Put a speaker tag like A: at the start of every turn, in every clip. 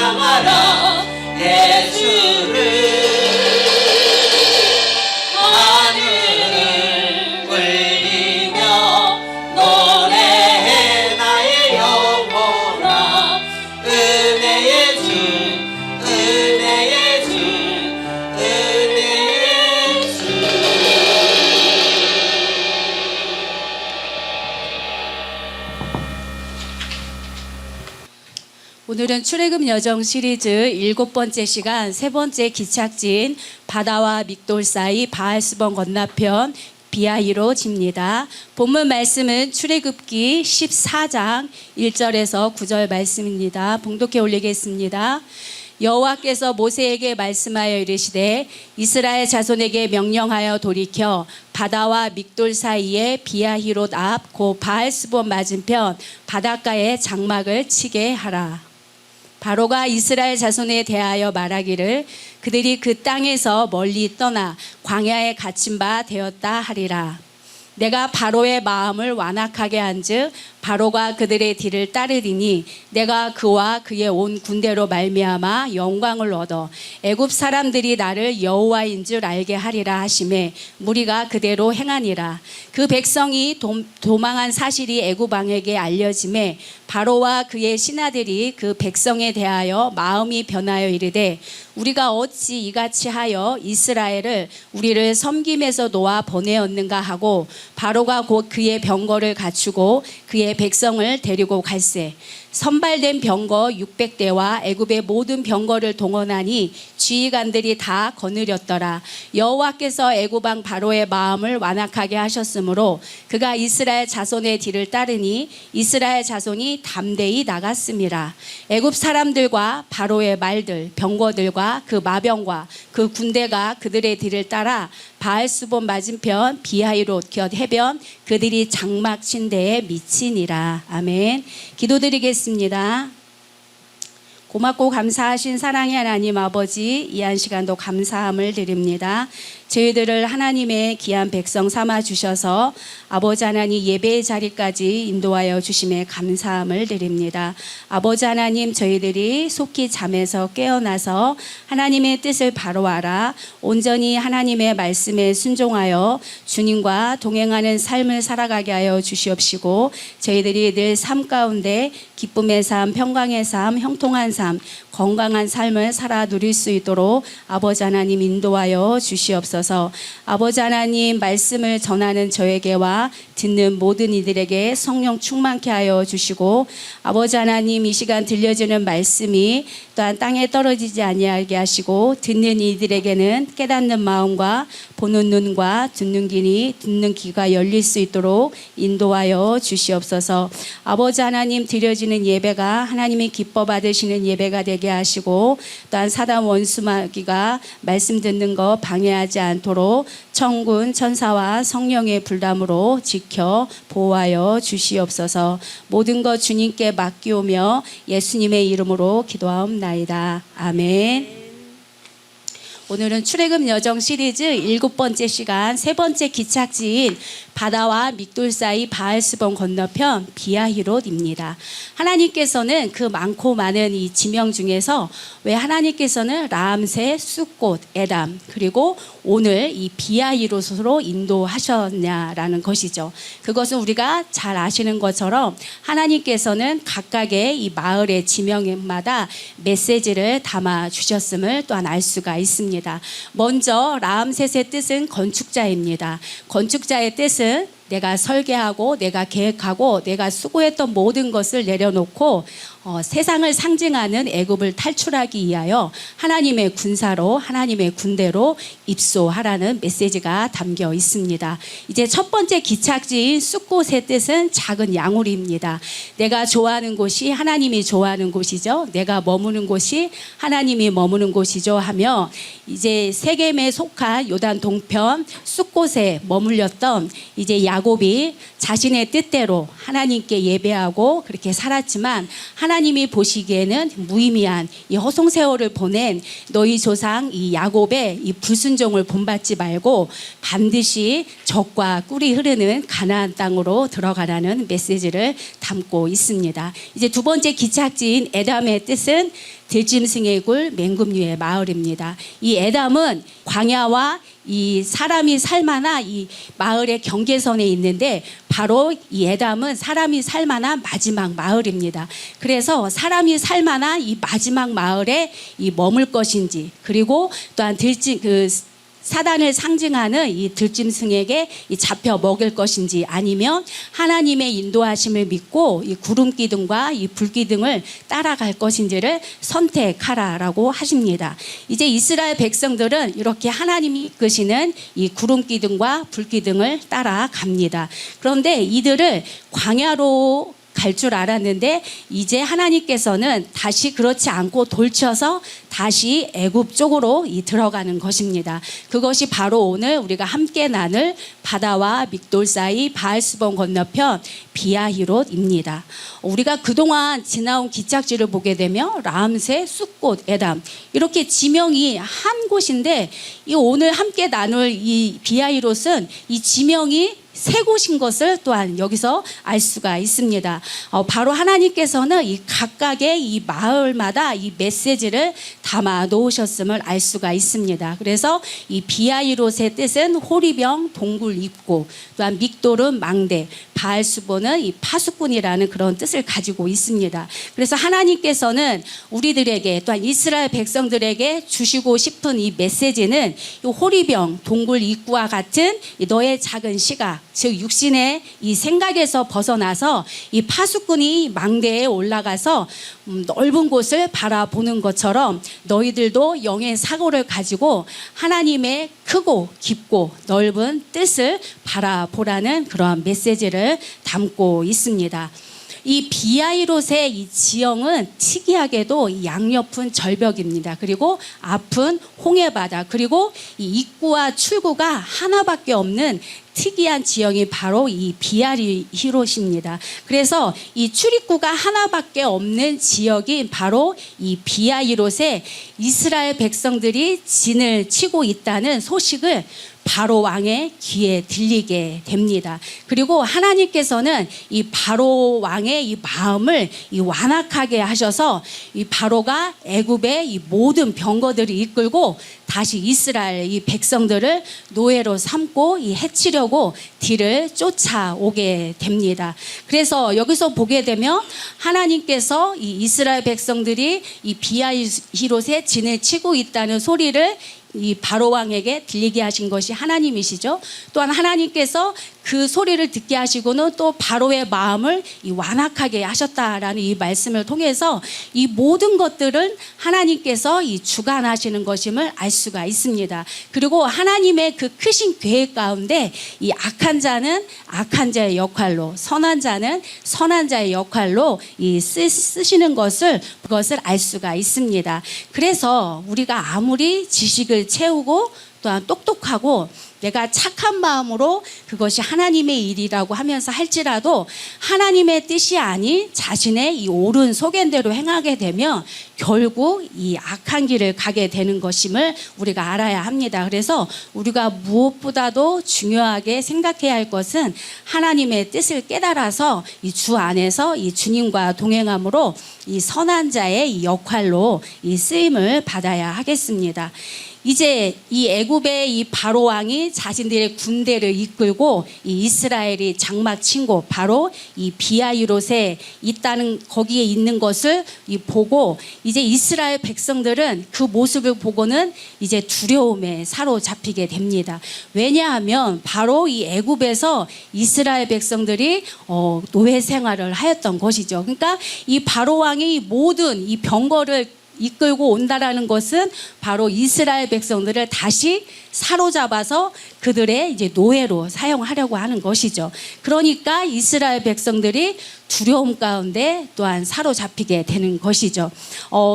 A: 찬양하라 예수를 하늘을 울리며 노래해 나의 영혼아 은혜의 주 은혜의 주 은혜의 주.
B: 오늘은 출애굽 여정 시리즈 7번째 시간 3번째 기착지인 바다와 믹돌 사이 바알스본 건너편 비아히롯입니다. 본문 말씀은 출애굽기 14장 1절에서 9절 말씀입니다. 봉독해 올리겠습니다. 여호와께서 모세에게 말씀하여 이르시되 이스라엘 자손에게 명령하여 돌이켜 바다와 믹돌 사이에 비아히롯 앞 곧 바알스본 맞은편 바닷가에 장막을 치게 하라. 바로가 이스라엘 자손에 대하여 말하기를 그들이 그 땅에서 멀리 떠나 광야에 갇힌 바 되었다 하리라. 내가 바로의 마음을 완악하게 한즉 바로가 그들의 뒤를 따르리니 내가 그와 그의 온 군대로 말미암아 영광을 얻어 애굽 사람들이 나를 여호와인 줄 알게 하리라 하시매 무리가 그대로 행하니라. 그 백성이 도망한 사실이 애굽 왕에게 알려지매 바로와 그의 신하들이 그 백성에 대하여 마음이 변하여 이르되 우리가 어찌 이같이 하여 이스라엘을 우리를 섬김에서 놓아 보내었는가 하고 바로가 곧 그의 병거를 갖추고 그의 백성을 데리고 갈새 선발된 병거 600대와 애굽의 모든 병거를 동원하니 지휘관들이 다 거느렸더라. 여호와께서 애굽 왕 바로의 마음을 완악하게 하셨으므로 그가 이스라엘 자손의 뒤를 따르니 이스라엘 자손이 담대히 나갔음이라. 애굽 사람들과 바로의 말들 병거들과 그 마병과 그 군대가 그들의 뒤를 따라 바알스본 맞은편 비하히롯 곁 해변 그들이 장막 친 데에 미치니라. 아멘. 기도드리겠습니다. 고맙고 감사하신 사랑의 하나님 아버지, 이 한 시간도 감사함을 드립니다. 저희들을 하나님의 귀한 백성 삼아 주셔서 아버지 하나님 예배의 자리까지 인도하여 주심에 감사함을 드립니다. 아버지 하나님, 저희들이 속히 잠에서 깨어나서 하나님의 뜻을 바로 알아 온전히 하나님의 말씀에 순종하여 주님과 동행하는 삶을 살아가게 하여 주시옵시고 저희들이 늘 삶 가운데 기쁨의 삶, 평강의 삶, 형통한 삶, 건강한 삶을 살아 누릴 수 있도록 아버지 하나님 인도하여 주시옵소서. 아버지 하나님, 말씀을 전하는 저에게와 듣는 모든 이들에게 성령 충만케 하여 주시고 아버지 하나님, 이 시간 들려지는 말씀이 또한 땅에 떨어지지 아니하게 하시고 듣는 이들에게는 깨닫는 마음과 보는 눈과 듣는 귀가 열릴 수 있도록 인도하여 주시옵소서. 아버지 하나님, 드려지는 예배가 하나님이 기뻐 받으시는 예배가 되게 하시고 또한 사단 원수마귀가 말씀 듣는 거 방해하지 않도록 천군 천사와 성령의 불담으로 지켜 보호하여 주시옵소서. 모든 것 주님께 맡기오며 예수님의 이름으로 기도하옵나이다. 아멘. 오늘은 출애굽 여정 시리즈 7번째 시간 3번째 기착지인 바다와 믹돌 사이 바알스본 건너편 비아히롯입니다. 하나님께서는 그 많고 많은 이 지명 중에서 왜 하나님께서는 람세, 숫꽃, 에담 그리고 오늘 이 비아히롯으로 인도하셨냐라는 것이죠. 그것은 우리가 잘 아시는 것처럼 하나님께서는 각각의 이 마을의 지명마다 메시지를 담아 주셨음을 또한 알 수가 있습니다. 먼저 람셋의 뜻은 건축자입니다. 건축자의 뜻은 내가 설계하고 내가 계획하고 내가 수고했던 모든 것을 내려놓고 세상을 상징하는 애굽을 탈출하기 위하여 하나님의 군사로 하나님의 군대로 입소하라는 메시지가 담겨 있습니다. 이제 첫 번째 기착지인 숫꽃의 뜻은 작은 양우리입니다. 내가 좋아하는 곳이 하나님이 좋아하는 곳이죠. 내가 머무는 곳이 하나님이 머무는 곳이죠 하며 이제 세겜에 속한 요단 동편 숫꽃에 머물렸던 이제 야곱이 자신의 뜻대로 하나님께 예배하고 그렇게 살았지만 하나님이 보시기에는 무의미한 이 허송 세월을 보낸 너희 조상 이 야곱의 이 불순종을 본받지 말고 반드시 젖과 꿀이 흐르는 가나안 땅으로 들어가라는 메시지를 담고 있습니다. 이제 두 번째 기착지인 에담의 뜻은 들짐승의 굴 맹금류의 마을입니다. 이 에담은 광야와 이 사람이 살만한 이 마을의 경계선에 있는데 바로 이 에담은 사람이 살만한 마지막 마을입니다. 그래서 사람이 살만한 이 마지막 마을에 이 머물 것인지, 그리고 또한 사단을 상징하는 이 들짐승에게 이 잡혀 먹일 것인지, 아니면 하나님의 인도하심을 믿고 이 구름 기둥과 이 불 기둥을 따라갈 것인지를 선택하라라고 하십니다. 이제 이스라엘 백성들은 이렇게 하나님이 이끄시는 이 구름 기둥과 불 기둥을 따라갑니다. 그런데 이들을 광야로 갈 줄 알았는데 이제 하나님께서는 다시 그렇지 않고 돌쳐서 다시 애굽 쪽으로 들어가는 것입니다. 그것이 바로 오늘 우리가 함께 나눌 바다와 믹돌 사이 바알스본 건너편 비아히롯입니다. 우리가 그동안 지나온 기착지를 보게 되면 람세, 숫곳, 에담 이렇게 지명이 한 곳인데 이 오늘 함께 나눌 이 비아히롯은 이 지명이 세 곳인 것을 또한 여기서 알 수가 있습니다. 바로 하나님께서는 이 각각의 이 마을마다 이 메시지를 담아 놓으셨음을 알 수가 있습니다. 그래서 이 비아히롯의 뜻은 호리병, 동굴 입고, 또한 믹돌은 망대, 바알스본은 이 파수꾼이라는 그런 뜻을 가지고 있습니다. 그래서 하나님께서는 우리들에게 또한 이스라엘 백성들에게 주시고 싶은 이 메시지는 이 호리병, 동굴 입구와 같은 너의 작은 시각, 즉 육신의 이 생각에서 벗어나서 이 파수꾼이 망대에 올라가서 넓은 곳을 바라보는 것처럼 너희들도 영의 사고를 가지고 하나님의 크고 깊고 넓은 뜻을 바라보라는 그러한 메시지를 담고 있습니다. 이 비아히롯의 이 지형은 특이하게도 이 양옆은 절벽입니다. 그리고 앞은 홍해바다, 그리고 이 입구와 출구가 하나밖에 없는 특이한 지형이 바로 이 비아히롯입니다. 그래서 이 출입구가 하나밖에 없는 지역이 바로 이 비아히롯에 이스라엘 백성들이 진을 치고 있다는 소식을 바로 왕의 귀에 들리게 됩니다. 그리고 하나님께서는 이 바로 왕의 이 마음을 이 완악하게 하셔서 이 바로가 애굽의 이 모든 병거들을 이끌고 다시 이스라엘 이 백성들을 노예로 삼고 이 해치려고 뒤를 쫓아오게 됩니다. 그래서 여기서 보게 되면 하나님께서 이 이스라엘 백성들이 이 비아히롯에 진을 치고 있다는 소리를 이 바로 왕에게 들리게 하신 것이 하나님이시죠. 또한 하나님께서 그 소리를 듣게 하시고는 또 바로의 마음을 이 완악하게 하셨다라는 이 말씀을 통해서 이 모든 것들은 하나님께서 이 주관하시는 것임을 알 수가 있습니다. 그리고 하나님의 그 크신 계획 가운데 이 악한 자는 악한 자의 역할로, 선한 자는 선한 자의 역할로 이 쓰시는 것을 그것을 알 수가 있습니다. 그래서 우리가 아무리 지식을 채우고 또한 똑똑하고 내가 착한 마음으로 그것이 하나님의 일이라고 하면서 할지라도 하나님의 뜻이 아닌 자신의 이 옳은 소견대로 행하게 되면 결국 이 악한 길을 가게 되는 것임을 우리가 알아야 합니다. 그래서 우리가 무엇보다도 중요하게 생각해야 할 것은 하나님의 뜻을 깨달아서 이 주 안에서 이 주님과 동행함으로 이 선한 자의 이 역할로 이 쓰임을 받아야 하겠습니다. 이제 이 애굽의 이 바로 왕이 자신들의 군대를 이끌고 이 이스라엘이 장막 친 곳 바로 이 비아히롯에 있다는 거기에 있는 것을 보고 이제 이스라엘 백성들은 그 모습을 보고는 이제 두려움에 사로잡히게 됩니다. 왜냐하면 바로 이 애굽에서 이스라엘 백성들이 노예 생활을 하였던 것이죠. 그러니까 이 바로 왕이 모든 이 병거를 이끌고 온다라는 것은 바로 이스라엘 백성들을 다시 사로잡아서 그들의 이제 노예로 사용하려고 하는 것이죠. 그러니까 이스라엘 백성들이 두려움 가운데 또한 사로잡히게 되는 것이죠.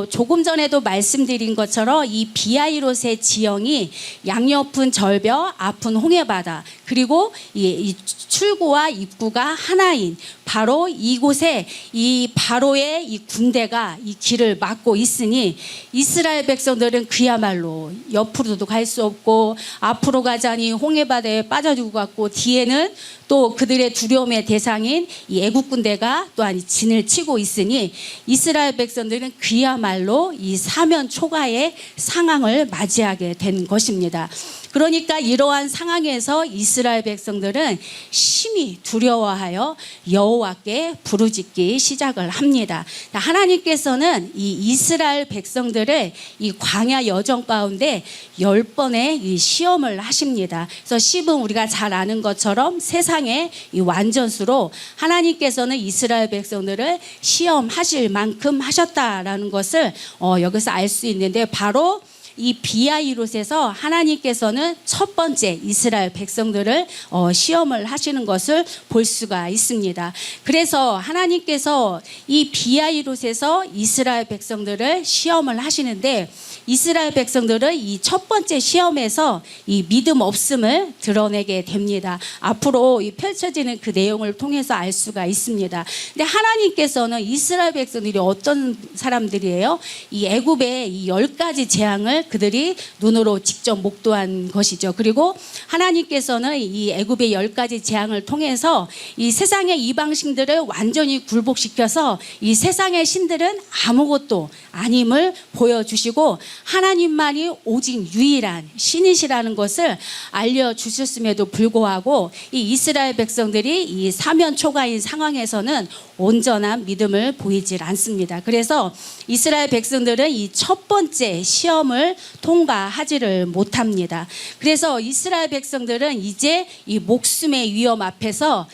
B: 조금 전에도 말씀드린 것처럼 이 비아히롯의 지형이 양옆은 절벽, 앞은 홍해바다, 그리고 이 출구와 입구가 하나인 바로 이곳에 이 바로의 이 군대가 이 길을 막고 있으니 이스라엘 백성들은 그야말로 옆으로도 갈 수 없고 앞으로 가자니 홍해바다에 빠져 죽고 갔고 뒤에는 또 그들의 두려움의 대상인 이 애국 군대가 군대가 또한 진을 치고 있으니 이스라엘 백성들은 그야말로 이 사면 초가의 상황을 맞이하게 된 것입니다. 그러니까 이러한 상황에서 이스라엘 백성들은 심히 두려워하여 여호와께 부르짖기 시작을 합니다. 하나님께서는 이 이스라엘 백성들을 이 광야 여정 가운데 10번의 이 시험을 하십니다. 그래서 10은 우리가 잘 아는 것처럼 세상의 이 완전수로 하나님께서는 이스라엘 백성들을 시험하실 만큼 하셨다라는 것을 여기서 알 수 있는데, 바로 이 비아이롯에서 하나님께서는 첫 번째 이스라엘 백성들을 시험을 하시는 것을 볼 수가 있습니다. 그래서 하나님께서 이 비아이롯에서 이스라엘 백성들을 시험을 하시는데, 이스라엘 백성들은 이 첫 번째 시험에서 이 믿음 없음을 드러내게 됩니다. 앞으로 이 펼쳐지는 그 내용을 통해서 알 수가 있습니다. 근데 하나님께서는 이스라엘 백성들이 어떤 사람들이에요? 이 애굽의 이 10가지 재앙을 그들이 눈으로 직접 목도한 것이죠. 그리고 하나님께서는 이 애굽의 10가지 재앙을 통해서 이 세상의 이방신들을 완전히 굴복시켜서 이 세상의 신들은 아무것도 아님을 보여주시고 하나님만이 오직 유일한 신이시라는 것을 알려주셨음에도 불구하고 이 이스라엘 백성들이 이 사면 초가인 상황에서는 온전한 믿음을 보이질 않습니다. 그래서 이스라엘 백성들은 이 첫 번째 시험을 통과하지를 못합니다. 그래서 이스라엘 백성들은 이제 이 목숨의 위험 앞에서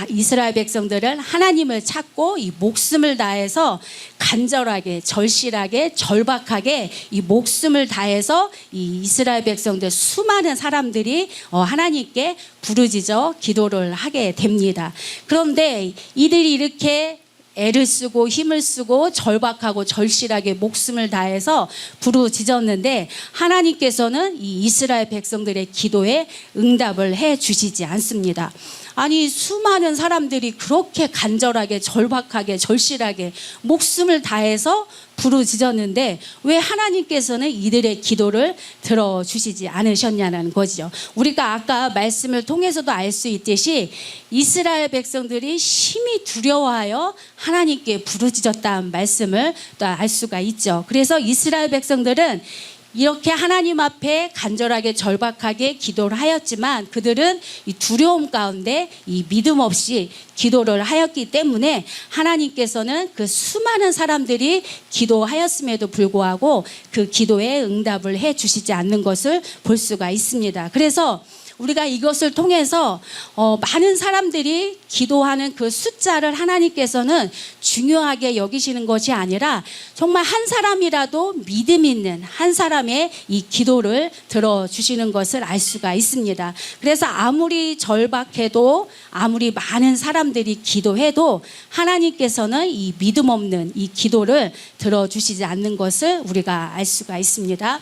B: 이스라엘 백성들은 하나님을 찾고 이 목숨을 다해서 간절하게, 절실하게, 절박하게 이 목숨을 다해서 이 이스라엘 백성들 수많은 사람들이 하나님께 부르짖어 기도를 하게 됩니다. 그런데 이들이 이렇게 애를 쓰고 힘을 쓰고 절박하고 절실하게 목숨을 다해서 부르짖었는데 하나님께서는 이 이스라엘 백성들의 기도에 응답을 해 주시지 않습니다. 아니, 수많은 사람들이 그렇게 간절하게 절박하게 절실하게 목숨을 다해서 부르짖었는데 왜 하나님께서는 이들의 기도를 들어주시지 않으셨냐는 거죠. 우리가 아까 말씀을 통해서도 알 수 있듯이 이스라엘 백성들이 심히 두려워하여 하나님께 부르짖었다는 말씀을 또 알 수가 있죠. 그래서 이스라엘 백성들은 이렇게 하나님 앞에 간절하게 절박하게 기도를 하였지만 그들은 이 두려움 가운데 이 믿음 없이 기도를 하였기 때문에 하나님께서는 그 수많은 사람들이 기도하였음에도 불구하고 그 기도에 응답을 해 주시지 않는 것을 볼 수가 있습니다. 그래서 우리가 이것을 통해서 많은 사람들이 기도하는 그 숫자를 하나님께서는 중요하게 여기시는 것이 아니라 정말 한 사람이라도 믿음 있는 한 사람의 이 기도를 들어주시는 것을 알 수가 있습니다. 그래서 아무리 절박해도 아무리 많은 사람들이 기도해도 하나님께서는 이 믿음 없는 이 기도를 들어주시지 않는 것을 우리가 알 수가 있습니다.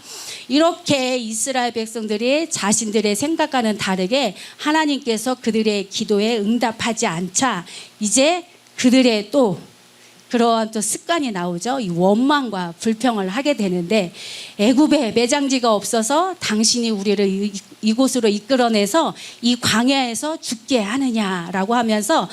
B: 이렇게 이스라엘 백성들이 자신들의 생각과는 다르게 하나님께서 그들의 기도에 응답하지 않자 이제 그들의 또 그러한 또 습관이 나오죠. 이 원망과 불평을 하게 되는데 애굽에 매장지가 없어서 당신이 우리를 이곳으로 이끌어내서 이 광야에서 죽게 하느냐라고 하면서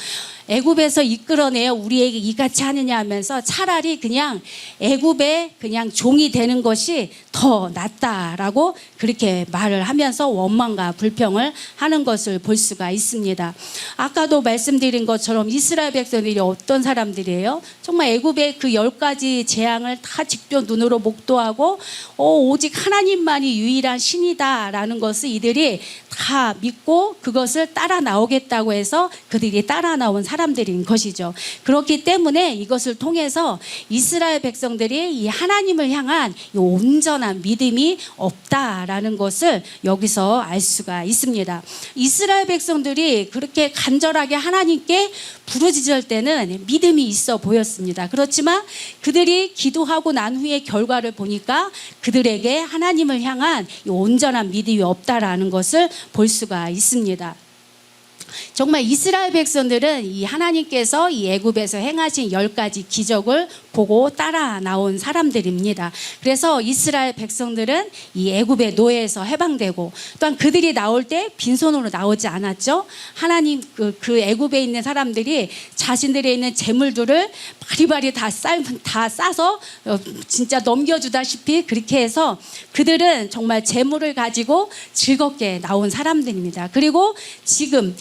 B: 애굽에서 이끌어내어 우리에게 이같이 하느냐 하면서 차라리 그냥 애굽에 그냥 종이 되는 것이 더 낫다라고 그렇게 말을 하면서 원망과 불평을 하는 것을 볼 수가 있습니다. 아까도 말씀드린 것처럼 이스라엘 백성들이 어떤 사람들이에요? 정말 애굽의 그 10가지 재앙을 다 직접 눈으로 목도하고 오직 하나님만이 유일한 신이다라는 것을 이들이 다 믿고 그것을 따라 나오겠다고 해서 그들이 따라 나온 사람들인 것이죠. 그렇기 때문에 이것을 통해서 이스라엘 백성들이 이 하나님을 향한 이 온전한 믿음이 없다라는 것을 여기서 알 수가 있습니다. 이스라엘 백성들이 그렇게 간절하게 하나님께 부르짖을 때는 믿음이 있어 보였습니다. 그렇지만 그들이 기도하고 난 후에 결과를 보니까 그들에게 하나님을 향한 이 온전한 믿음이 없다라는 것을 볼 수가 있습니다. 정말 이스라엘 백성들은 이 하나님께서 이 애굽에서 행하신 10가지 기적을 보고 따라 나온 사람들입니다. 그래서 이스라엘 백성들은 이 애굽의 노예에서 해방되고, 또한 그들이 나올 때 빈손으로 나오지 않았죠. 하나님 그 애굽에 있는 사람들이 자신들에 있는 재물들을 바리바리 다 싸서 진짜 넘겨주다시피 그렇게 해서 그들은 정말 재물을 가지고 즐겁게 나온 사람들입니다. 그리고 지금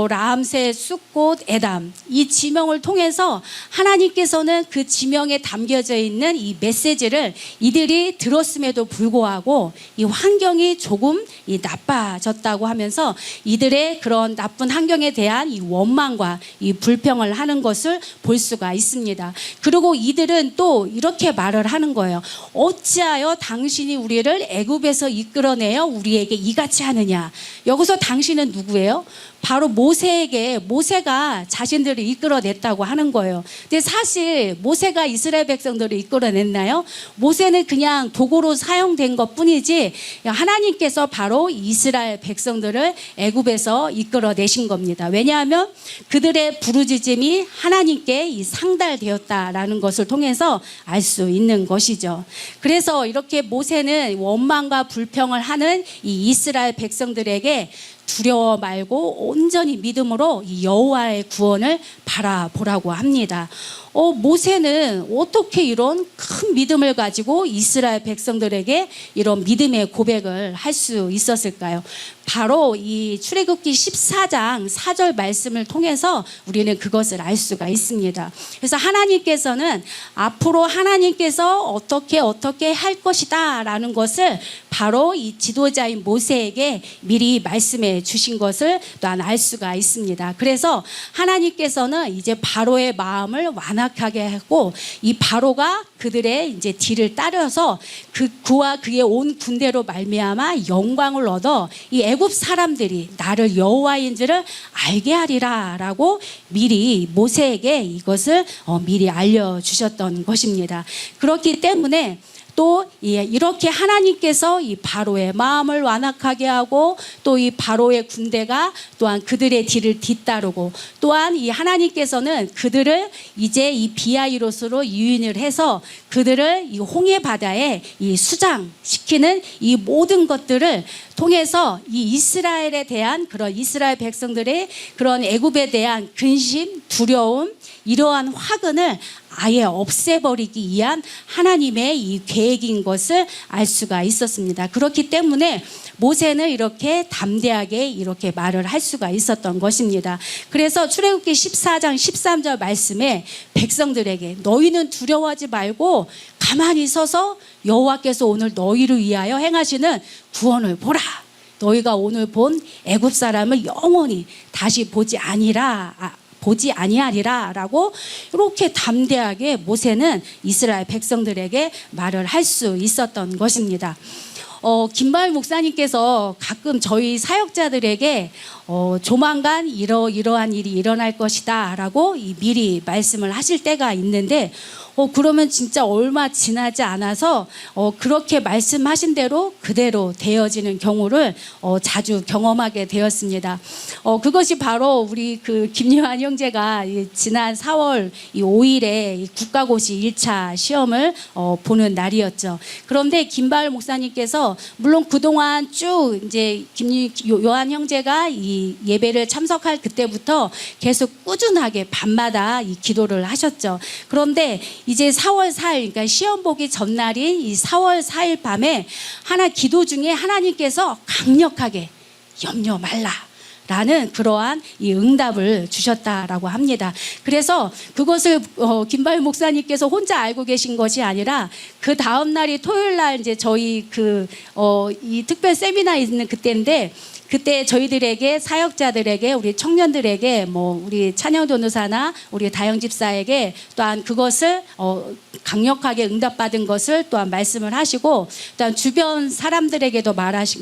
B: 라암세, 숫꽃, 에담, 이 지명을 통해서 하나님께서는 그 지명에 담겨져 있는 이 메시지를 이들이 들었음에도 불구하고 이 환경이 조금 나빠졌다고 하면서 이들의 그런 나쁜 환경에 대한 이 원망과 이 불평을 하는 것을 볼 수가 있습니다. 그리고 이들은 또 이렇게 말을 하는 거예요. 어찌하여 당신이 우리를 애굽에서 이끌어내어 우리에게 이같이 하느냐. 여기서 당신은 누구예요? 바로 모세가 자신들을 이끌어냈다고 하는 거예요. 근데 사실 모세가 이스라엘 백성들을 이끌어냈나요? 모세는 그냥 도구로 사용된 것 뿐이지 하나님께서 바로 이스라엘 백성들을 애굽에서 이끌어내신 겁니다. 왜냐하면 그들의 부르짖음이 하나님께 상달되었다라는 것을 통해서 알 수 있는 것이죠. 그래서 이렇게 모세는 원망과 불평을 하는 이 이스라엘 백성들에게 두려워 말고 온전히 믿음으로 이 여호와의 구원을 바라보라고 합니다. 모세는 어떻게 이런 큰 믿음을 가지고 이스라엘 백성들에게 이런 믿음의 고백을 할 수 있었을까요? 바로 이 출애굽기 14장 4절 말씀을 통해서 우리는 그것을 알 수가 있습니다. 그래서 하나님께서는 앞으로 하나님께서 어떻게 할 것이다 라는 것을 바로 이 지도자인 모세에게 미리 말씀해 주신 것을 또한 알 수가 있습니다. 그래서 하나님께서는 이제 바로의 마음을 완악하게 하고 이 바로가 그들의 이제 뒤를 따라서 그와 그의 온 군대로 말미암아 영광을 얻어 이 애굽 사람들이 나를 여호와인 줄을 알게 하리라라고 미리 모세에게 이것을 미리 알려주셨던 것입니다. 그렇기 때문에 또 이렇게 하나님께서 이 바로의 마음을 완악하게 하고 또 이 바로의 군대가 또한 그들의 뒤를 뒤따르고 또한 이 하나님께서는 그들을 이제 이 비하이로스로 유인을 해서 그들을 이 홍해 바다에 이 수장시키는 이 모든 것들을 통해서 이 이스라엘에 대한 그런 이스라엘 백성들의 그런 애굽에 대한 근심, 두려움, 이러한 화근을 아예 없애버리기 위한 하나님의 이 계획인 것을 알 수가 있었습니다. 그렇기 때문에 모세는 이렇게 담대하게 이렇게 말을 할 수가 있었던 것입니다. 그래서 출애굽기 14장 13절 말씀에 백성들에게 너희는 두려워하지 말고 가만히 서서 여호와께서 오늘 너희를 위하여 행하시는 구원을 보라. 너희가 오늘 본 애굽 사람을 영원히 다시 보지 아니하리라라고 이렇게 담대하게 모세는 이스라엘 백성들에게 말을 할 수 있었던 것입니다. 김바울 목사님께서 가끔 저희 사역자들에게 조만간 이러한 일이 일어날 것이다 라고 미리 말씀을 하실 때가 있는데 그러면 진짜 얼마 지나지 않아서 그렇게 말씀하신 대로 그대로 되어지는 경우를 자주 경험하게 되었습니다. 그것이 바로 우리 그 김요한 형제가 지난 4월 5일에 국가고시 1차 시험을 보는 날이었죠. 그런데 김바울 목사님께서 물론 그동안 쭉 이제 요한 형제가 이 예배를 참석할 그때부터 계속 꾸준하게 밤마다 이 기도를 하셨죠. 그런데 이제 4월 4일 그러니까 시험 보기 전날인 이 4월 4일 밤에 기도 중에 하나님께서 강력하게 염려 말라 라는 그러한 이 응답을 주셨다라고 합니다. 그래서 그것을 김바울 목사님께서 혼자 알고 계신 것이 아니라 그 다음 날이 토요일 날 이제 저희 이 특별 세미나 있는 그때인데 그때 저희들에게 사역자들에게 우리 청년들에게 우리 찬영 변호사나 우리 다영 집사에게 또한 그것을 강력하게 응답받은 것을 또한 말씀을 하시고 또한 주변 사람들에게도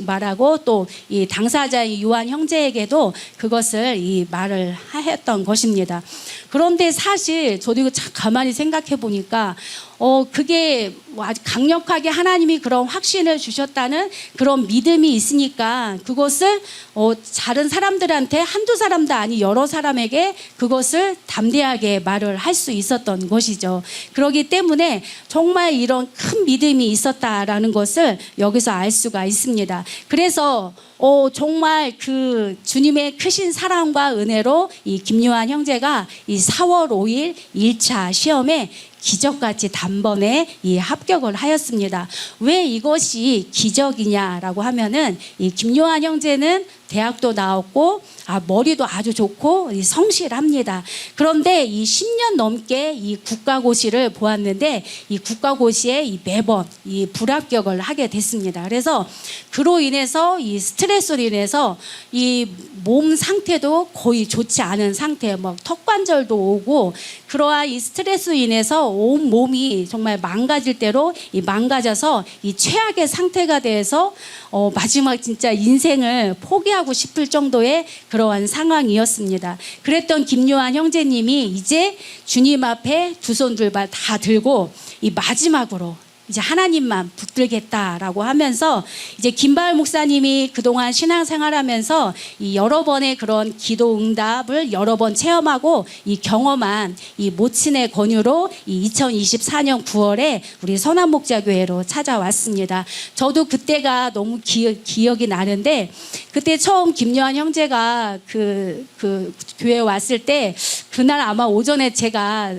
B: 말하고 또 이 당사자인 유한 형제에게도 그것을 이 말을 하였던 것입니다. 그런데 사실 저도 이거 참 가만히 생각해 보니까 그게 뭐 아주 강력하게 하나님이 그런 확신을 주셨다는 그런 믿음이 있으니까 그것을 다른 사람들한테 한두 사람도 아니 여러 사람에게 그것을 담대하게 말을 할 수 있었던 것이죠. 그렇기 때문에 정말 이런 큰 믿음이 있었다라는 것을 여기서 알 수가 있습니다. 그래서 정말 그 주님의 크신 사랑과 은혜로 이 김요한 형제가 이 4월 5일 1차 시험에 기적같이 단번에 이 합격을 하였습니다. 왜 이것이 기적이냐라고 하면은 이 김요한 형제는 대학도 나왔고 머리도 아주 좋고 성실합니다. 그런데 이 10년 넘게 이 국가고시를 보았는데 이 국가고시에 매번 이 불합격을 하게 됐습니다. 그래서 그로 인해서 이 스트레스로 인해서 이 몸 상태도 거의 좋지 않은 상태, 막 턱관절도 오고 그러한 이 스트레스로 인해서 온 몸이 정말 망가질 대로 이 망가져서 이 최악의 상태가 돼서 마지막 진짜 인생을 포기하고 싶을 정도의 그러한 상황이었습니다. 그랬던 김요한 형제님이 이제 주님 앞에 두 손 두 발 다 들고 이 마지막으로 이제 하나님만 붙들겠다라고 하면서 이제 김바울 목사님이 그동안 신앙생활하면서 이 여러 번의 그런 기도 응답을 여러 번 체험하고 이 경험한 이 모친의 권유로 이 2024년 9월에 우리 선한목자교회로 찾아왔습니다. 저도 그때가 너무 기억이 나는데 그때 처음 김요한 형제가 그 교회에 왔을 때 그날 아마 오전에 제가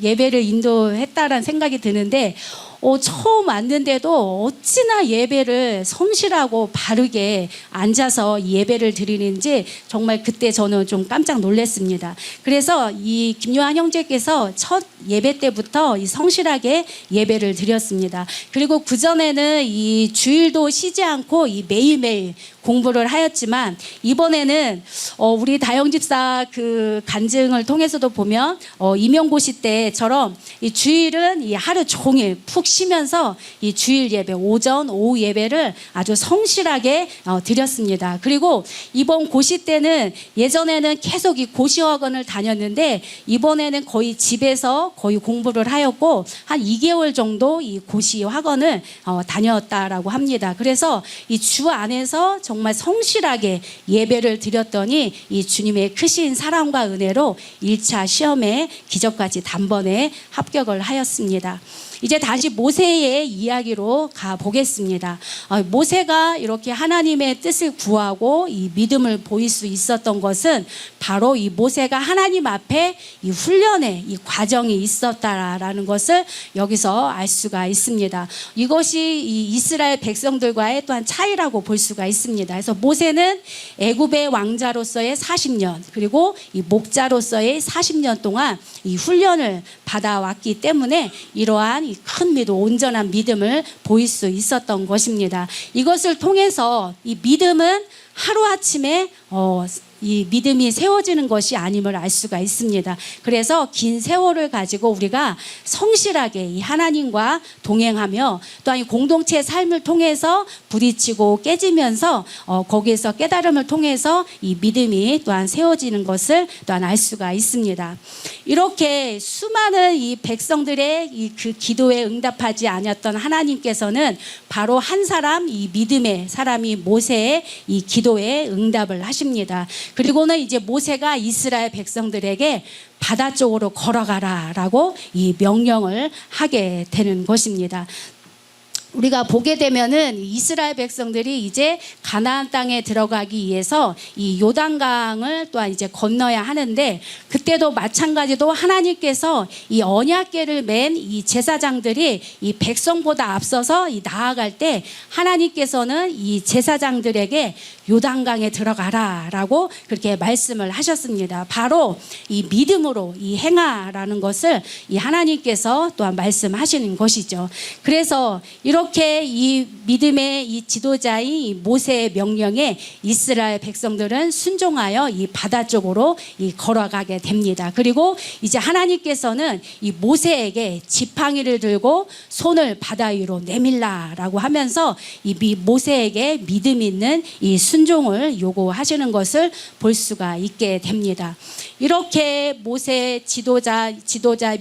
B: 예배를 인도했다라는 생각이 드는데 처음 왔는데도 어찌나 예배를 성실하고 바르게 앉아서 예배를 드리는지 정말 그때 저는 좀 깜짝 놀랐습니다. 그래서 이 김요한 형제께서 첫 예배 때부터 이 성실하게 예배를 드렸습니다. 그리고 그전에는 이 주일도 쉬지 않고 이 매일매일 공부를 하였지만 이번에는 우리 다영 집사 그 간증을 통해서도 보면 임용고시 때처럼 이 주일은 이 하루 종일 푹 쉬면서 이 주일 예배 오전 오후 예배를 아주 성실하게 드렸습니다. 그리고 이번 고시 때는 예전에는 계속 이 고시학원을 다녔는데 이번에는 거의 집에서 거의 공부를 하였고 한 2개월 정도 이 고시학원을 다녔다라고 합니다. 그래서 이 주 안에서 정말 성실하게 예배를 드렸더니 이 주님의 크신 사랑과 은혜로 1차 시험에 기적까지 단번에 합격을 하였습니다. 이제 다시 모세의 이야기로 가보겠습니다. 모세가 이렇게 하나님의 뜻을 구하고 이 믿음을 보일 수 있었던 것은 바로 이 모세가 하나님 앞에 이 훈련의 이 과정이 있었다라는 것을 여기서 알 수가 있습니다. 이것이 이 이스라엘 백성들과의 또한 차이라고 볼 수가 있습니다. 그래서 모세는 애굽의 왕자로서의 40년 그리고 이 목자로서의 40년 동안 이 훈련을 받아왔기 때문에 이러한 이 큰 믿음, 온전한 믿음을 보일 수 있었던 것입니다. 이것을 통해서 이 믿음은 하루아침에 이 믿음이 세워지는 것이 아님을 알 수가 있습니다. 그래서 긴 세월을 가지고 우리가 성실하게 이 하나님과 동행하며 또한 이 공동체의 삶을 통해서 부딪히고 깨지면서 거기에서 깨달음을 통해서 이 믿음이 또한 세워지는 것을 또한 알 수가 있습니다. 이렇게 수많은 이 백성들의 이 그 기도에 응답하지 아니었던 하나님께서는 바로 한 사람 이 믿음의 사람이 모세의 이 기도에 응답을 하십니다. 그리고는 이제 모세가 이스라엘 백성들에게 바다 쪽으로 걸어가라라고 이 명령을 하게 되는 것입니다. 우리가 보게 되면은 이스라엘 백성들이 이제 가나안 땅에 들어가기 위해서 이 요단강을 또한 이제 건너야 하는데 그때도 마찬가지로 하나님께서 이 언약궤를 맨 이 제사장들이 이 백성보다 앞서서 이 나아갈 때 하나님께서는 이 제사장들에게 요단강에 들어가라라고 그렇게 말씀을 하셨습니다. 바로 이 믿음으로 이 행하라는 것을 이 하나님께서 또한 말씀하시는 것이죠. 그래서 이렇게 이 믿음의 이 지도자인 이 모세의 명령에 이스라엘 백성들은 순종하여 이 바다 쪽으로 이 걸어가게 됩니다. 그리고 이제 하나님께서는 이 모세에게 지팡이를 들고 손을 바다 위로 내밀라라고 하면서 이 모세에게 믿음 있는 이 순종을 요구하시는 것을 볼 수가 있게 됩니다. 이렇게 모세 지도자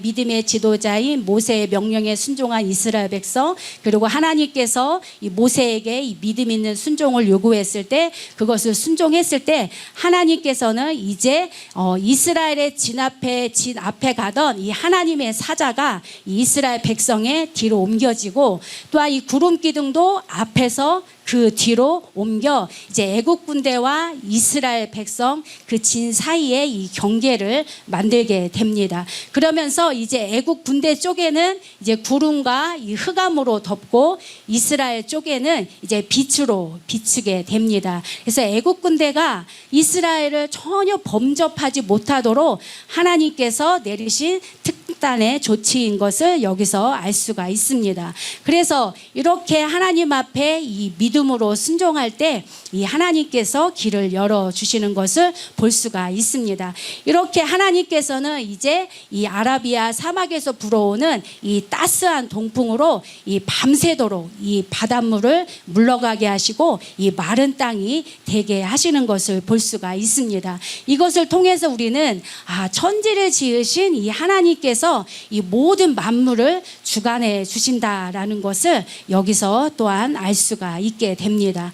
B: 믿음의 지도자인 모세의 명령에 순종한 이스라엘 백성, 그리고 하나님께서 이 모세에게 이 믿음 있는 순종을 요구했을 때, 그것을 순종했을 때 하나님께서는 이제 이스라엘의 진 앞에 가던 이 하나님의 사자가 이 이스라엘 백성의 뒤로 옮겨지고, 또한 이 구름 기둥도 앞에서 그 뒤로 옮겨 이제 애국 군대와 이스라엘 백성 그 진 사이에 이 경계를 만들게 됩니다. 그러면서 이제 애국 군대 쪽에는 이제 구름과 이 흑암으로 덮고, 이스라엘 쪽에는 이제 빛으로 비추게 됩니다. 그래서 애국 군대가 이스라엘을 전혀 범접하지 못하도록 하나님께서 내리신 특단의 조치인 것을 여기서 알 수가 있습니다. 그래서 이렇게 하나님 앞에 이 믿음으로 순종할 때 이 하나님께서 길을 열어주시는 것을 볼 수가 있습니다. 이렇게 하나님께서는 이제 이 아라비아 사막에서 불어오는 이 따스한 동풍으로 이 밤새도록 이 바닷물을 물러가게 하시고 이 마른 땅이 되게 하시는 것을 볼 수가 있습니다. 이것을 통해서 우리는 천지를 지으신 이 하나님께서 이 모든 만물을 주관해 주신다라는 것을 여기서 또한 알 수가 있게 됩니다.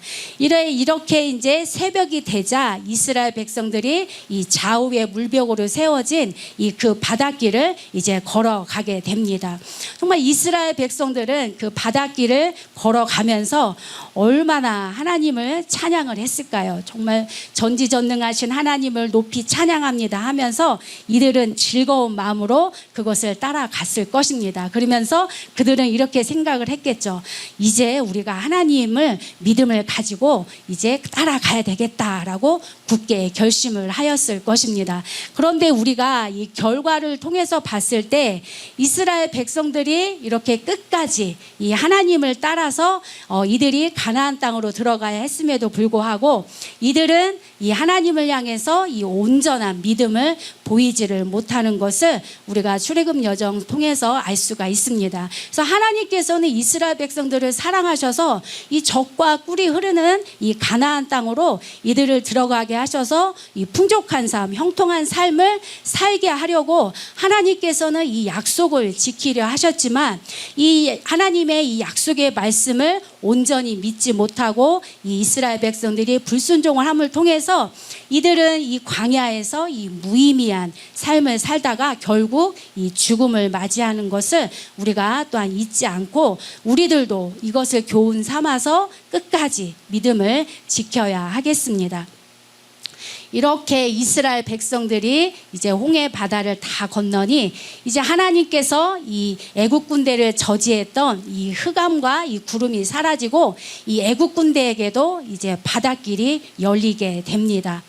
B: 이렇게 이제 새벽이 되자 이스라엘 백성들이 이 좌우에 물벽으로 세워진 이 그 바닷길을 이제 걸어가게 됩니다. 정말 이스라엘 백성들은 그 바닷길을 걸어가면서 얼마나 하나님을 찬양을 했을까요? 정말 전지전능하신 하나님을 높이 찬양합니다 하면서 이들은 즐거운 마음으로 그것을 따라갔을 것입니다. 그러면서 그들은 이렇게 생각을 했겠죠. 이제 우리가 하나님을 믿음을 가지고 이제 따라가야 되겠다라고 굳게 결심을 하였을 것입니다. 그런데 우리가 이 결과를 통해서 봤을 때 이스라엘 백성들이 이렇게 끝까지 이 하나님을 따라서 이들이 가나안 땅으로 들어가야 했음에도 불구하고 이들은 이 하나님을 향해서 이 온전한 믿음을 보이지를 못하는 것을 우리가 출애굽 여정 통해서 알 수가 있습니다. 그래서 하나님께서는 이스라엘 백성들을 사랑하셔서 이 젖과 꿀이 흐르는 이 가나안 땅으로 이들을 들어가게 하셔서 이 풍족한 삶, 형통한 삶을 살게 하려고 하나님께서는 이 약속을 지키려 하셨지만 이 하나님의 이 약속의 말씀을 온전히 믿지 못하고 이 이스라엘 백성들이 불순종을 함을 통해서 이들은 이 광야에서 이 무의미한 삶을 살다가 결국 이 죽음을 맞이하는 것을 우리가 또한 잊지 않고 우리들도 이것을 교훈 삼아서 끝까지 믿음을 지켜야 하겠습니다. 이렇게 이스라엘 백성들이 이제 홍해 바다를 다 건너니 이제 하나님께서 이 애국 군대를 저지했던 이 흑암과 이 구름이 사라지고 이 애국 군대에게도 이제 바닷길이 열리게 됩니다.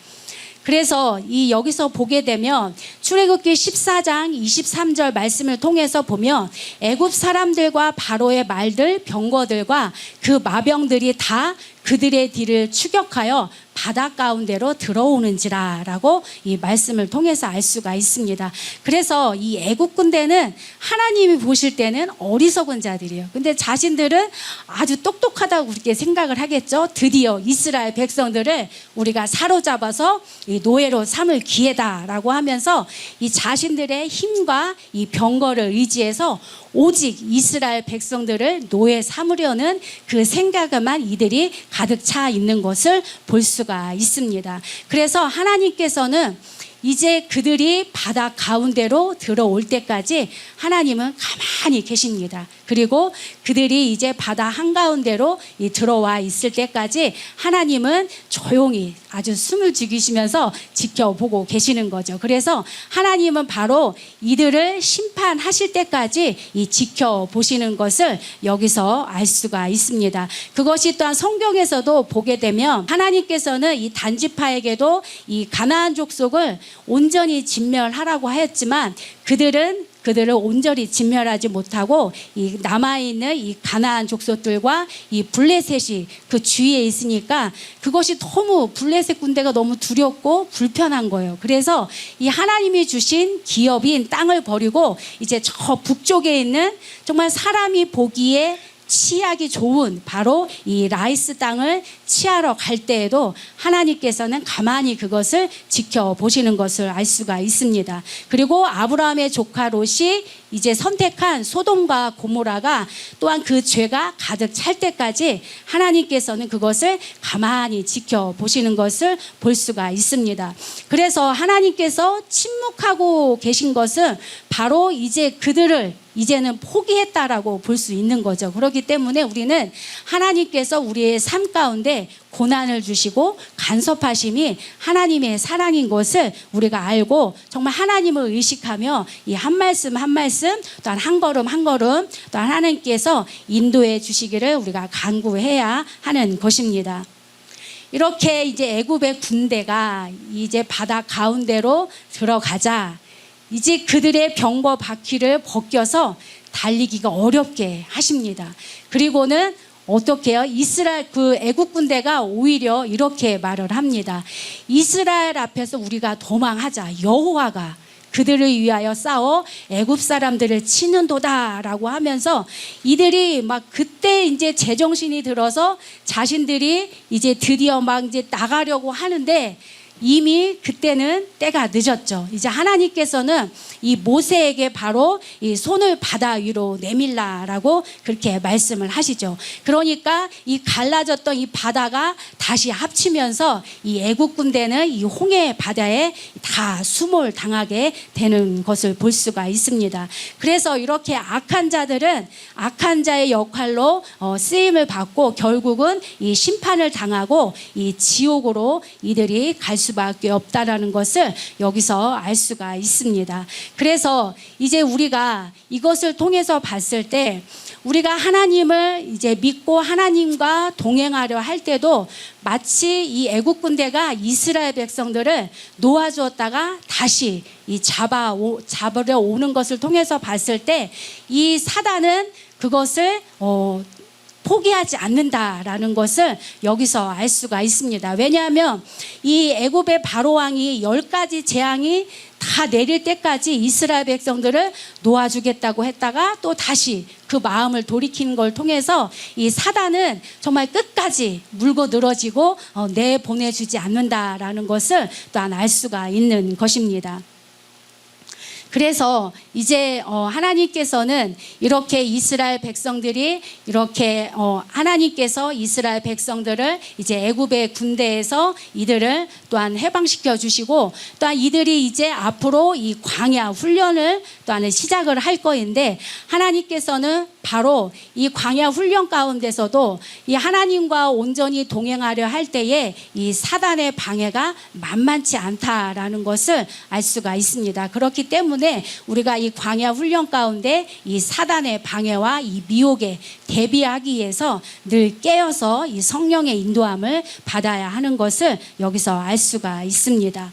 B: 그래서 이 여기서 보게 되면 출애굽기 14장 23절 말씀을 통해서 보면 애굽 사람들과 바로의 말들, 병거들과 그 마병들이 다 그들의 뒤를 추격하여 바다 가운데로 들어오는지라 라고 이 말씀을 통해서 알 수가 있습니다. 그래서 이 애국 군대는 하나님이 보실 때는 어리석은 자들이에요. 근데 자신들은 아주 똑똑하다고 그렇게 생각을 하겠죠. 드디어 이스라엘 백성들을 우리가 사로잡아서 이 노예로 삼을 기회다라고 하면서 이 자신들의 힘과 이 병거를 의지해서 오직 이스라엘 백성들을 노예 삼으려는 그 생각에만 이들이 가득 차 있는 것을 볼 수가 있습니다. 그래서 하나님께서는 이제 그들이 바다 가운데로 들어올 때까지 하나님은 가만히 계십니다. 그리고 그들이 이제 바다 한가운데로 들어와 있을 때까지 하나님은 조용히 아주 숨을 죽이시면서 지켜보고 계시는 거죠. 그래서 하나님은 바로 이들을 심판하실 때까지 지켜보시는 것을 여기서 알 수가 있습니다. 그것이 또한 성경에서도 보게 되면 하나님께서는 이 단지파에게도 이 가나안 족속을 온전히 진멸하라고 하였지만 그들은 그들을 온전히 진멸하지 못하고 이 남아있는 이 가나안 족속들과 이 블레셋이 그 주위에 있으니까 그것이 너무 블레셋 군대가 너무 두렵고 불편한 거예요. 그래서 이 하나님이 주신 기업인 땅을 버리고 이제 저 북쪽에 있는 정말 사람이 보기에 치하기 좋은 바로 이 라이스 땅을 치하러 갈 때에도 하나님께서는 가만히 그것을 지켜보시는 것을 알 수가 있습니다. 그리고 아브라함의 조카 롯이 이제 선택한 소돔과 고모라가 또한 그 죄가 가득 찰 때까지 하나님께서는 그것을 가만히 지켜보시는 것을 볼 수가 있습니다. 그래서 하나님께서 침묵하고 계신 것은 바로 이제 그들을 이제는 포기했다라고 볼 수 있는 거죠. 그렇기 때문에 우리는 하나님께서 우리의 삶 가운데 고난을 주시고 간섭하심이 하나님의 사랑인 것을 우리가 알고 정말 하나님을 의식하며 이 한 말씀 한 말씀 또한 한 걸음 한 걸음 또한 하나님께서 인도해 주시기를 우리가 간구해야 하는 것입니다. 이렇게 이제 애굽의 군대가 이제 바다 가운데로 들어가자 이제 그들의 병거 바퀴를 벗겨서 달리기가 어렵게 하십니다. 그리고는 어떻게 해요? 이스라엘 그 애국 군대가 오히려 이렇게 말을 합니다. 이스라엘 앞에서 우리가 도망하자. 여호와가 그들을 위하여 싸워 애굽 사람들을 치는도다라고 하면서 이들이 막 그때 이제 제정신이 들어서 자신들이 이제 드디어 막 이제 나가려고 하는데 이미 그때는 때가 늦었죠. 이제 하나님께서는 이 모세에게 바로 이 손을 바다 위로 내밀라라고 그렇게 말씀을 하시죠. 그러니까 이 갈라졌던 이 바다가 다시 합치면서 이 애국 군대는 이 홍해 바다에 다 수몰 당하게 되는 것을 볼 수가 있습니다. 그래서 이렇게 악한 자들은 악한 자의 역할로 쓰임을 받고 결국은 이 심판을 당하고 이 지옥으로 이들이 갈 수밖에 없다라는 것을 여기서 알 수가 있습니다. 그래서 이제 우리가 이것을 통해서 봤을 때 우리가 하나님을 이제 믿고 하나님과 동행하려 할 때도 마치 이 애국 군대가 이스라엘 백성들을 놓아주었다가 다시 이 잡으려 오는 것을 통해서 봤을 때 이 사단은 그것을 포기하지 않는다라는 것을 여기서 알 수가 있습니다. 왜냐하면 이 애굽의 바로 왕이 10가지 재앙이 다 내릴 때까지 이스라엘 백성들을 놓아주겠다고 했다가 또 다시 그 마음을 돌이키는 걸 통해서 이 사단은 정말 끝까지 물고 늘어지고 내보내주지 않는다라는 것을 또한 알 수가 있는 것입니다. 그래서 이제 하나님께서는 이렇게 이스라엘 백성들이 이렇게 하나님께서 이스라엘 백성들을 이제 애굽의 군대에서 이들을 또한 해방시켜 주시고 또한 이들이 이제 앞으로 이 광야 훈련을 또한 시작을 할 거인데 하나님께서는 바로 이 광야 훈련 가운데서도 이 하나님과 온전히 동행하려 할 때에 이 사단의 방해가 만만치 않다라는 것을 알 수가 있습니다. 그렇기 때문에 우리가 이 광야 훈련 가운데 이 사단의 방해와 이 미혹에 대비하기 위해서 늘 깨어서 이 성령의 인도함을 받아야 하는 것을 여기서 알 수가 있습니다.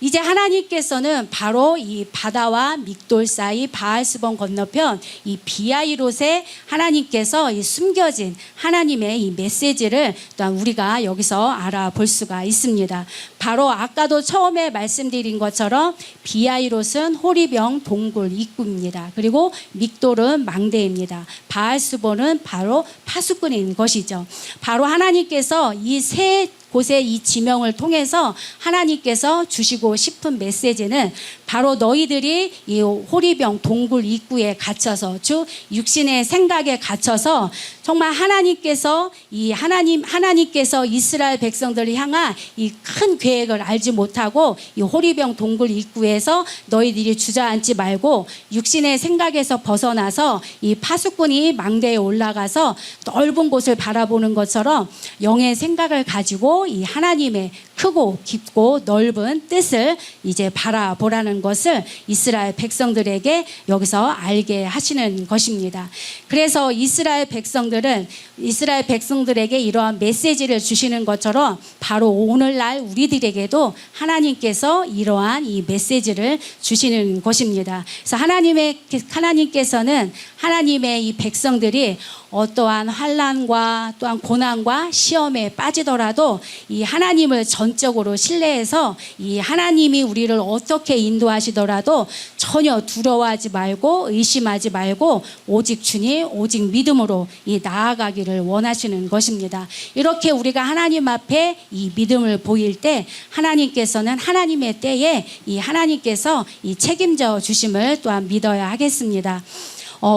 B: 이제 하나님께서는 바로 이 바다와 믹돌 사이 바알스본 건너편 이 비아이롯에 하나님께서 이 숨겨진 하나님의 이 메시지를 또한 우리가 여기서 알아볼 수가 있습니다. 바로 아까도 처음에 말씀드린 것처럼 비아이롯은 호리병 동굴 입구입니다. 그리고 믹돌은 망대입니다. 바알스본은 바로 파수꾼인 것이죠. 바로 하나님께서 이 세 곳의 이 지명을 통해서 하나님께서 주시고 싶은 메시지는 바로 너희들이 이 호리병 동굴 입구에 갇혀서 즉 육신의 생각에 갇혀서 정말 하나님께서 하나님께서 이스라엘 백성들을 향한 이 큰 계획을 알지 못하고 이 호리병 동굴 입구에서 너희들이 주저앉지 말고 육신의 생각에서 벗어나서 이 파수꾼이 망대에 올라가서 넓은 곳을 바라보는 것처럼 영의 생각을 가지고 이 하나님의 크고 깊고 넓은 뜻을 이제 바라보라는 것을 이스라엘 백성들에게 여기서 알게 하시는 것입니다. 그래서 이스라엘 백성들에게 이러한 메시지를 주시는 것처럼 바로 오늘날 우리들에게도 하나님께서 이러한 이 메시지를 주시는 것입니다. 그래서 하나님께서는 하나님의 이 백성들이 어떠한 환난과 또한 고난과 시험에 빠지더라도 이 하나님을 전적으로 신뢰해서 이 하나님이 우리를 어떻게 인도하시더라도 전혀 두려워하지 말고 의심하지 말고 오직 주님, 오직 믿음으로 이 나아가기를 원하시는 것입니다. 이렇게 우리가 하나님 앞에 이 믿음을 보일 때 하나님께서는 하나님의 때에 이 하나님께서 이 책임져 주심을 또한 믿어야 하겠습니다.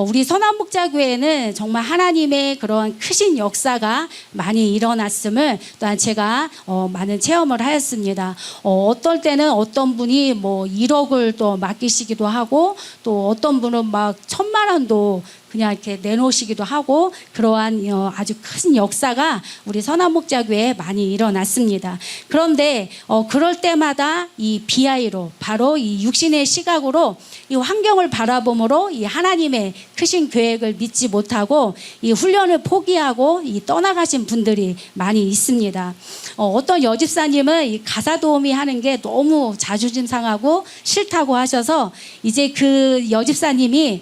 B: 우리 선한목자교회는 정말 하나님의 그런 크신 역사가 많이 일어났음을 또한 제가 많은 체험을 하였습니다. 어떨 때는 어떤 분이 뭐 1억을 또 맡기시기도 하고 또 어떤 분은 막 1,000만 원도 그냥 이렇게 내놓으시기도 하고 그러한 아주 큰 역사가 우리 선한목자교회에 많이 일어났습니다. 그런데 그럴 때마다 이 BI로 바로 이 육신의 시각으로 이 환경을 바라봄으로 이 하나님의 크신 계획을 믿지 못하고 이 훈련을 포기하고 이 떠나가신 분들이 많이 있습니다. 어떤 여집사님은 이 가사 도우미 하는 게 너무 자존심 상하고 싫다고 하셔서 이제 그 여집사님이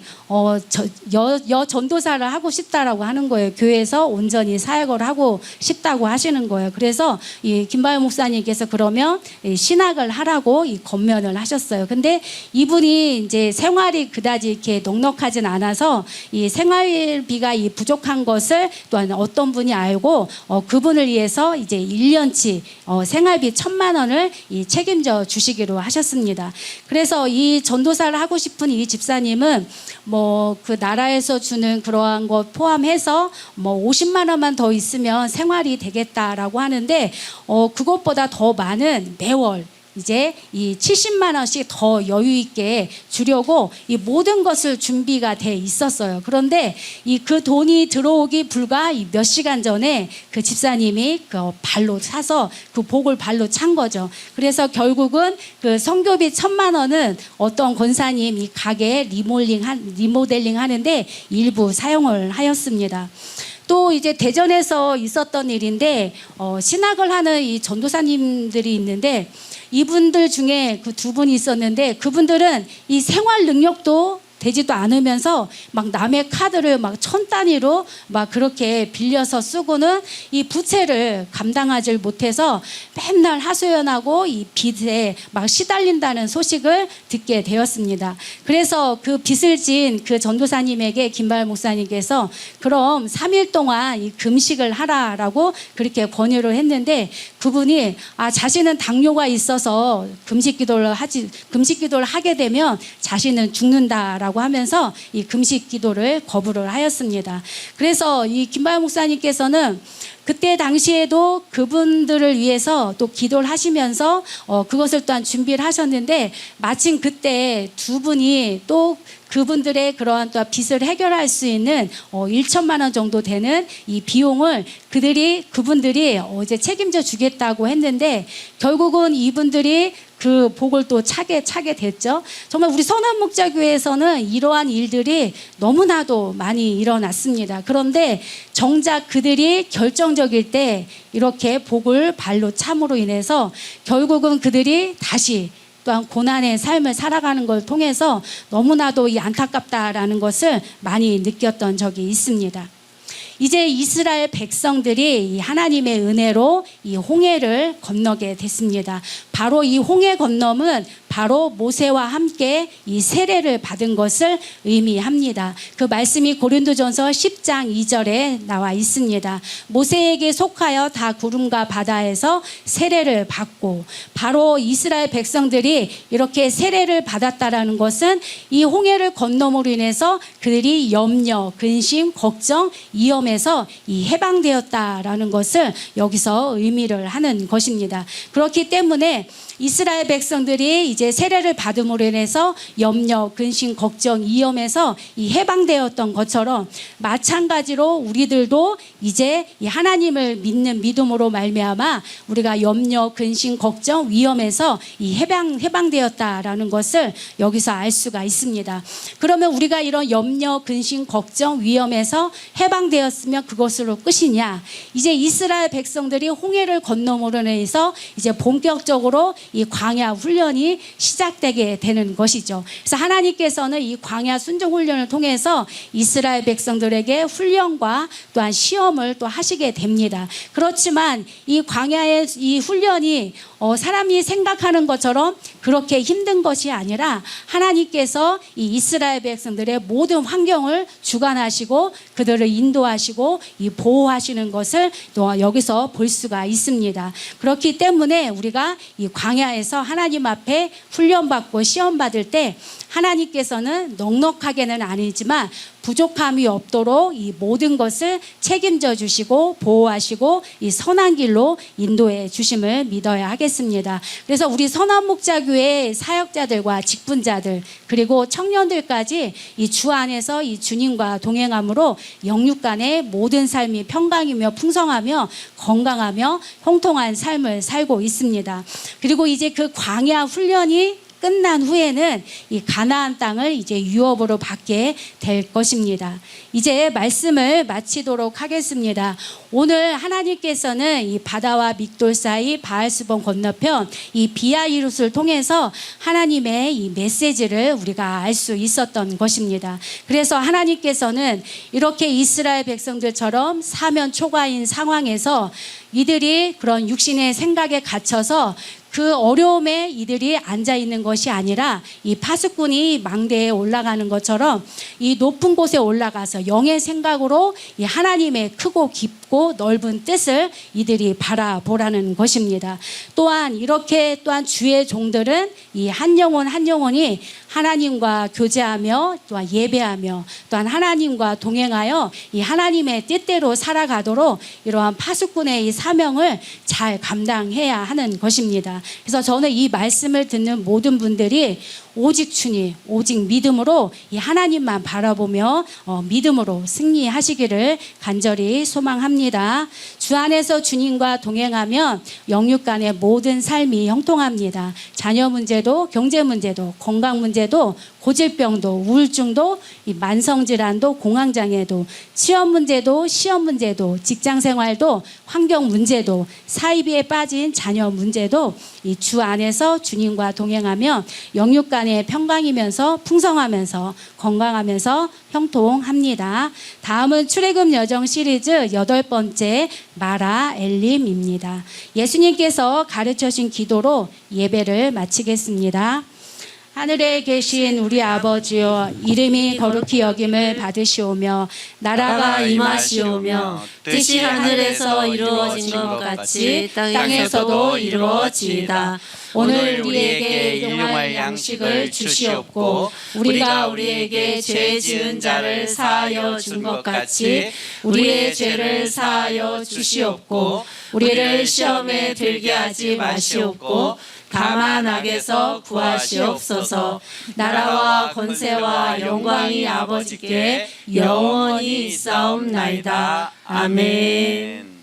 B: 전도사를 하고 싶다라고 하는 거예요. 교회에서 온전히 사역을 하고 싶다고 하시는 거예요. 그래서 이 김바연 목사님께서 그러면 신학을 하라고 이 권면을 하셨어요. 근데 이분이 이제 생활이 그다지 이렇게 넉넉하진 않아서 이 생활비가 이 부족한 것을 또한 어떤 분이 알고 그분을 위해서 이제 1년치 생활비 1,000만 원을 이 책임져 주시기로 하셨습니다. 그래서 이 전도사를 하고 싶은 이 집사님은 뭐 그 나라에서 주는 그러한 것 포함해서 뭐 50만 원만 더 있으면 생활이 되겠다라고 하는데 그것보다 더 많은 매월 이제 이 70만 원씩 더 여유 있게 주려고 이 모든 것을 준비가 돼 있었어요. 그런데 그 돈이 들어오기 불과 몇 시간 전에 그 집사님이 그 발로 차서 그 복을 발로 찬 거죠. 그래서 결국은 그 성교비 1,000만 원은 어떤 권사님 이 가게 리모델링 하는데 일부 사용을 하였습니다. 또 이제 대전에서 있었던 일인데 신학을 하는 이 전도사님들이 있는데 이분들 중에 그 2분이 있었는데 그분들은 이 생활 능력도 되지도 않으면서 막 남의 카드를 막 1,000 단위로 막 그렇게 빌려서 쓰고는 이 부채를 감당하지 못해서 맨날 하소연하고 이 빚에 막 시달린다는 소식을 듣게 되었습니다. 그래서 그 빚을 진 그 전도사님에게 김바연 목사님께서 그럼 3일 동안 이 금식을 하라라고 그렇게 권유를 했는데 그분이 자신은 당뇨가 있어서 금식 기도를 하게 되면 자신은 죽는다라고 하면서 이 금식 기도를 거부를 하였습니다. 그래서 이 김바연 목사님께서는 그때 당시에도 그분들을 위해서 또 기도를 하시면서 그것을 또한 준비를 하셨는데 마침 그때 2분이 또 그분들의 그러한 또 빚을 해결할 수 있는 1,000만 원 정도 되는 이 비용을 그분들이 이제 책임져 주겠다고 했는데 결국은 이분들이 그 복을 또 차게 됐죠. 정말 우리 선한목자교회에서는 이러한 일들이 너무나도 많이 일어났습니다. 그런데 정작 그들이 결정적일 때 이렇게 복을 발로 참으로 인해서 결국은 그들이 다시 또한 고난의 삶을 살아가는 걸 통해서 너무나도 이 안타깝다라는 것을 많이 느꼈던 적이 있습니다. 이제 이스라엘 백성들이 이 하나님의 은혜로 이 홍해를 건너게 됐습니다. 바로 이 홍해 건너은 바로 모세와 함께 이 세례를 받은 것을 의미합니다. 그 말씀이 고린도전서 10장 2절에 나와 있습니다. 모세에게 속하여 다 구름과 바다에서 세례를 받고 바로 이스라엘 백성들이 이렇게 세례를 받았다라는 것은 이 홍해를 건너므로 인해서 그들이 염려, 근심, 걱정, 위험에서 이 해방되었다라는 것을 여기서 의미를 하는 것입니다. 그렇기 때문에 이스라엘 백성들이 이제 이제 세례를 받음으로 인해서 염려, 근심, 걱정, 위험에서 이 해방되었던 것처럼 마찬가지로 우리들도 이제 이 하나님을 믿는 믿음으로 말미암아 우리가 염려, 근심, 걱정, 위험에서 이 해방되었다라는 것을 여기서 알 수가 있습니다. 그러면 우리가 이런 염려, 근심, 걱정, 위험에서 해방되었으면 그것으로 끝이냐? 이제 이스라엘 백성들이 홍해를 건너므로 인해서 이제 본격적으로 이 광야 훈련이 시작되게 되는 것이죠. 그래서 하나님께서는 이 광야 순종 훈련을 통해서 이스라엘 백성들에게 훈련과 또한 시험을 또 하시게 됩니다. 그렇지만 이 광야의 이 훈련이 사람이 생각하는 것처럼 그렇게 힘든 것이 아니라 하나님께서 이 이스라엘 백성들의 모든 환경을 주관하시고 그들을 인도하시고 이 보호하시는 것을 또 여기서 볼 수가 있습니다. 그렇기 때문에 우리가 이 광야에서 하나님 앞에 훈련받고 시험받을 때 하나님께서는 넉넉하게는 아니지만 부족함이 없도록 이 모든 것을 책임져 주시고 보호하시고 이 선한 길로 인도해 주심을 믿어야 하겠습니다. 그래서 우리 선한목자교회 사역자들과 직분자들 그리고 청년들까지 이 주 안에서 이 주님과 동행함으로 영육간의 모든 삶이 평강이며 풍성하며 건강하며 형통한 삶을 살고 있습니다. 그리고 이제 그 광야 훈련이 끝난 후에는 이 가나안 땅을 이제 유업으로 받게 될 것입니다. 이제 말씀을 마치도록 하겠습니다. 오늘 하나님께서는 이 바다와 믹돌 사이 바알스본 건너편 이 비아이룻을 통해서 하나님의 이 메시지를 우리가 알 수 있었던 것입니다. 그래서 하나님께서는 이렇게 이스라엘 백성들처럼 사면 초과인 상황에서 이들이 그런 육신의 생각에 갇혀서 그 어려움에 이들이 앉아 있는 것이 아니라 이 파수꾼이 망대에 올라가는 것처럼 이 높은 곳에 올라가서 영의 생각으로 이 하나님의 크고 깊고 넓은 뜻을 이들이 바라보라는 것입니다. 또한 이렇게 또한 주의 종들은 이 한 영혼 한 영혼이 하나님과 교제하며 또한 예배하며 또한 하나님과 동행하여 이 하나님의 뜻대로 살아가도록 이러한 파수꾼의 이 사명을 잘 감당해야 하는 것입니다. 그래서 저는 이 말씀을 듣는 모든 분들이 오직 주님, 오직 믿음으로 이 하나님만 바라보며 믿음으로 승리하시기를 간절히 소망합니다. 주 안에서 주님과 동행하면 영육간의 모든 삶이 형통합니다. 자녀 문제도 경제 문제도 건강 문제도 고질병도 우울증도 이 만성질환도 공황장애도 취업 문제도 시험 문제도 직장생활도 환경 문제도 사이비에 빠진 자녀 문제도 이 주 안에서 주님과 동행하면 영육간의 평강이면서 풍성하면서 건강하면서 형통합니다. 다음은 출애굽 여정 시리즈 8번째 마라 엘림입니다. 예수님께서 가르쳐주신 기도로 예배를 마치겠습니다. 하늘에 계신 우리 아버지여 이름이 거룩히 여김을 받으시오며 나라가 임하시오며 뜻이 하늘에서 이루어진 것 같이 땅에서도 이루어지이다. 오늘 우리에게 일용할 양식을 주시옵고 우리가 우리에게 죄 지은 자를 사하여 준 것 같이 우리의 죄를 사하여 주시옵고 우리를 시험에 들게 하지 마시옵고 다만 악에서 구하시옵소서. 나라와 권세와 영광이 아버지께 영원히 있사옵나이다. 아멘.